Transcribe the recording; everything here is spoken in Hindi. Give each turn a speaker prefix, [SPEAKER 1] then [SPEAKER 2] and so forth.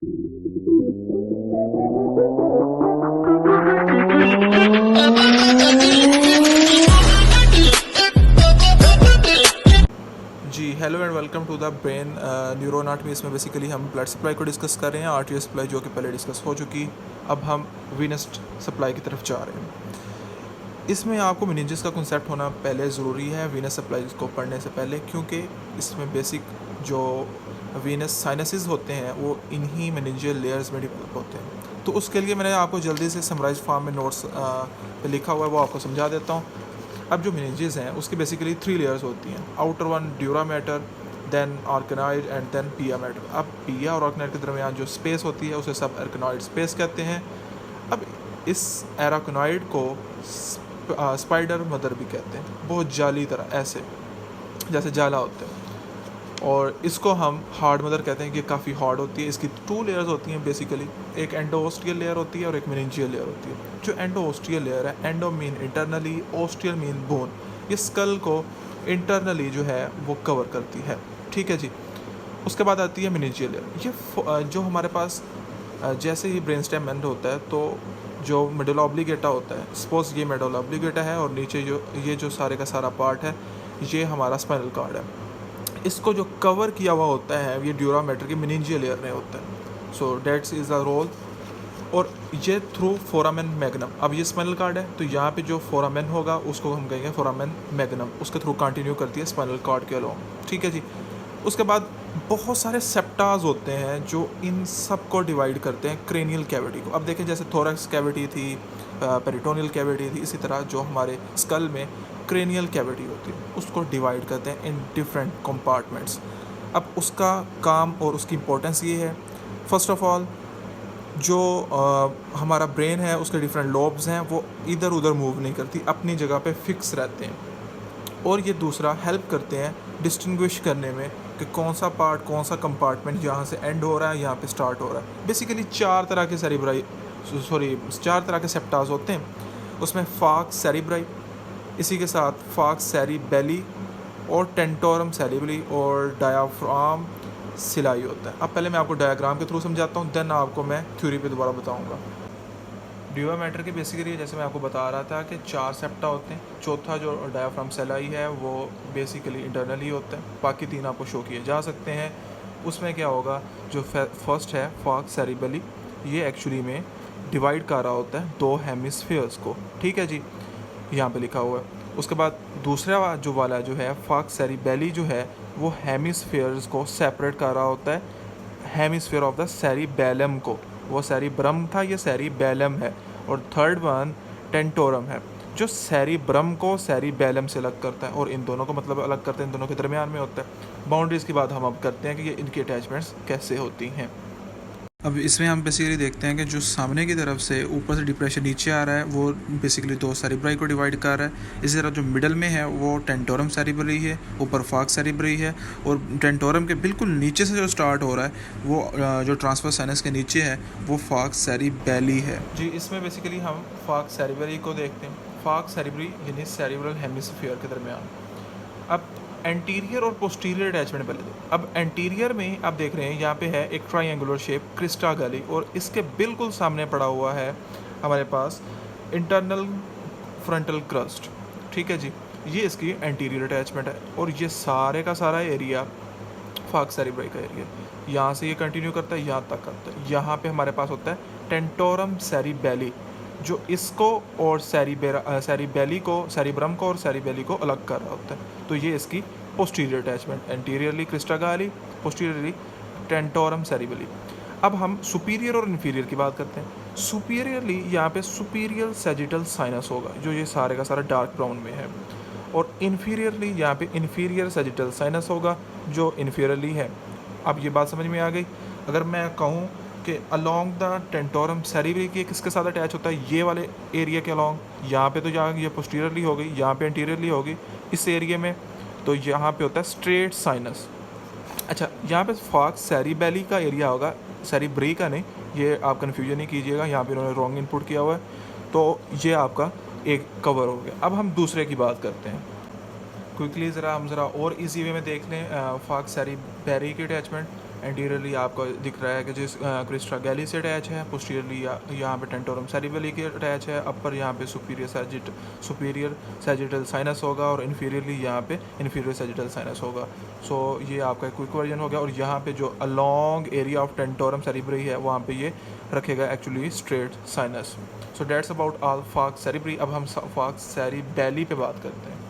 [SPEAKER 1] Ji hello and welcome to the brain neuro anatomy. इसमें बेसिकली हम ब्लड सप्लाई को डिस्कस कर रहे हैं, आर्टरी सप्लाई जो कि पहले डिस्कस हो चुकी। अब हम वीनस सप्लाई की तरफ जा रहे हैं। इसमें आपको मेनिंजेस का कॉन्सेप्ट होना पहले ज़रूरी है वीनस सप्लाई को पढ़ने से पहले, क्योंकि इसमें बेसिक जो वीनस साइनसेस होते हैं वो इन्हीं मेनिंजियल लेयर्स में डिवेलप होते हैं। तो उसके लिए मैंने आपको जल्दी से समराइज फॉर्म में नोट्स पे लिखा हुआ है, वो आपको समझा देता हूँ। अब जो मेनिंजेस हैं उसकी बेसिकली 3 लेयर्स होती हैं। Outer one dura mater, then arachnoid and then pia mater. अब पिया और आर्कनॉइड के दरमियान जो स्पेस होती है उसे सब आर्कनॉइड स्पेस कहते हैं। अब इस एराकनॉइड को स्पाइडर मदर भी कहते हैं, बहुत जाली तरह ऐसे जैसे जाला होता है। और इसको हम हार्ड मदर कहते हैं कि काफ़ी हार्ड होती है। इसकी 2 लेयर्स होती हैं बेसिकली, एक एंडोओस्टियल लेयर होती है और एक मेनिंजियल लेयर होती है। जो एंडोओस्टियल लेयर है, endo mean internally, osteal mean bone, ये स्कल को इंटरनली जो है वो कवर करती है। ठीक है जी। उसके बाद आती है मेनिंजियल लेयर। ये जो हमारे पास जैसे ही ब्रेन स्टेम एंड होता है तो जो मेडुला ऑब्लिगेटा होता है, सपोज ये मेडुला ऑब्लिगेटा है और नीचे जो सारे का सारा पार्ट है ये हमारा स्पाइनल कॉर्ड है। इसको जो कवर किया हुआ होता है ये ड्यूरा मैटर की मेनिंजियल लेयर में होता है। So that's is the role. और ये थ्रू फोरामेन मैग्नम। अब ये स्पाइनल कॉर्ड है तो यहाँ पे जो फोरामेन होगा उसको हम कहेंगे फोरामेन मैग्नम, उसके थ्रू कंटिन्यू करती है स्पाइनल कॉर्ड के अलोंग। ठीक है जी। उसके बाद बहुत सारे सेप्टाज होते हैं जो इन सब को डिवाइड करते हैं क्रेनियल कैविटी को। अब देखें जैसे थोरैक्स कैविटी थी, पेरिटोनियल कैविटी थी, इसी तरह जो हमारे स्कल में क्रेनियल कैविटी होती है उसको डिवाइड करते हैं इन डिफरेंट कंपार्टमेंट्स। अब उसका काम और उसकी इम्पोर्टेंस ये है, फर्स्ट ऑफ ऑल जो हमारा ब्रेन है उसके डिफरेंट लोब्स हैं वो इधर उधर मूव नहीं करती, अपनी जगह पे फिक्स रहते हैं। और ये दूसरा हेल्प करते हैं डिस्टिंग्विश करने में कि कौन सा पार्ट, कौन सा कंपार्टमेंट यहाँ से एंड हो रहा है, यहाँ पे स्टार्ट हो रहा है। बेसिकली 4 तरह के चार तरह के सेप्टास होते हैं। उसमें फाक्स सेरिब्राई, इसी के साथ फाक्स सेरिबेली और टेंटोरम सेरिबली और डायाफ्राम सिलाई होता है। अब पहले मैं आपको डायग्राम के थ्रू समझाता हूँ, देन आपको मैं थ्योरी पे दोबारा बताऊँगा। ड्यूरा मैटर के बेसिकली जैसे मैं आपको बता रहा था कि 4 सेप्टा होते हैं। चौथा जो डायाफ्राम सेलाई है वो बेसिकली इंटरनली होता है, बाकी 3 आपको शो किए जा सकते हैं। उसमें क्या होगा, जो फर्स्ट है फाक्स सेरिबली, ये एक्चुअली में डिवाइड कर रहा होता है 2 हेमिस्फीयर्स को। ठीक है जी, यहाँ पे लिखा हुआ है। उसके बाद दूसरा जो वाला जो है फाक्स सेरिबेली जो है वो हेमिस्फीयर्स को सेपरेट कर रहा होता है, हेमिस्फीयर ऑफ द सेरिबेलम को। वो सेरिब्रम था, ये सेरिबेलम है। और थर्ड वन टेंटोरम है जो सेरिब्रम को सेरिबेलम से अलग करता है और इन दोनों को मतलब अलग करते हैं, इन दोनों के दरमियान में होता है। बाउंड्रीज़ की बात हम अब करते हैं कि ये इनकी अटैचमेंट्स कैसे होती हैं। अब इसमें हम बेसिकली देखते हैं कि जो सामने की तरफ से ऊपर से डिप्रेशन नीचे आ रहा है वो बेसिकली 2 सेरिब्राई को डिवाइड कर रहा है। इसी तरह जो मिडल में है वो टेंटोरम सेरिब्री है, ऊपर फाक्स सेरिब्री है। और टेंटोरम के बिल्कुल नीचे से जो स्टार्ट हो रहा है वो जो ट्रांसवर्स साइनस के नीचे है वो फाक्स सेरिबेली है जी। इसमें बेसिकली हम फाक्स सेरिबरी को देखते हैं, फाक्स सेरिब्री यानी सेरिब्रल हेमिस्फीयर के दरमियान। अब एंटीरियर और पोस्टीरियर अटैचमेंट पहले दो। अब एंटीरियर में आप देख रहे हैं यहाँ पे है एक ट्रायंगुलर शेप क्रिस्टा गैली और इसके बिल्कुल सामने पड़ा हुआ है हमारे पास इंटरनल फ्रंटल क्रस्ट। ठीक है जी, ये इसकी एंटीरियर अटैचमेंट है। और ये सारे का सारा एरिया फाक्स सेरिब्री का एरिया, यहाँ से ये कंटिन्यू करता है यहाँ तक आता है। यहाँ पे हमारे पास होता है टेंटोरम सेरिबेली जो इसको और सेरिबेली को, सेरिब्रम को और सेरिबेली को अलग कर रहा होता है। तो ये इसकी पोस्टीरियर अटैचमेंट, एंटीरियरली क्रिस्टा गैली, पोस्टीरियरली टेंटोरम सेरिबेली। अब हम सुपीरियर और इन्फीरियर की बात करते हैं। सुपीरियरली यहाँ पे सुपीरियर सैजिटल साइनस होगा जो ये सारे का सारा डार्क ब्राउन में है। और इन्फीरियरली यहाँ पे इन्फीरियर सैजिटल साइनस होगा जो इन्फीरियरली है। अब ये बात समझ में आ गई। अगर मैं कहूँ कि अलोंग द टेंटोरम सेरिबरी की किसके साथ अटैच होता है, ये वाले एरिया के अलोंग, यहाँ पे तो यहाँ ये पोस्टीरियरली हो गई, यहाँ पे एंटीरियरली होगी इस एरिया में, तो यहाँ पे होता है स्ट्रेट साइनस। अच्छा, यहाँ पे फाक्स सेरिबेली का एरिया होगा, सेरिब्री का नहीं, ये आप कन्फ्यूजन नहीं कीजिएगा, यहाँ पे उन्होंने रॉन्ग इनपुट किया हुआ है। तो ये आपका एक कवर हो गया। अब हम दूसरे की बात करते हैं क्विकली, हम ज़रा और इजी वे में देख लें फाक्स सेरिबेरी की अटैचमेंट। एंटीरियरली आपको दिख रहा है कि जिस क्रिस्टा गैली से अटैच है, पोस्टीरियरली यहाँ पे टेंटोरम सेरिबेली के अटैच है, अपर यहाँ पे सुपीरियर सैजिटल साइनस होगा और इन्फीरियरली यहाँ पे इन्फीरियर सैजिटल साइनस होगा। सो ये आपका क्विक वर्जन हो गया। और यहाँ पे जो along area of tentorium cerebri है वहाँ पे ये रखेगा actually straight sinus. So that's about all falx cerebri. अब हम फॉक्स सेरिबेली पे बात करते हैं।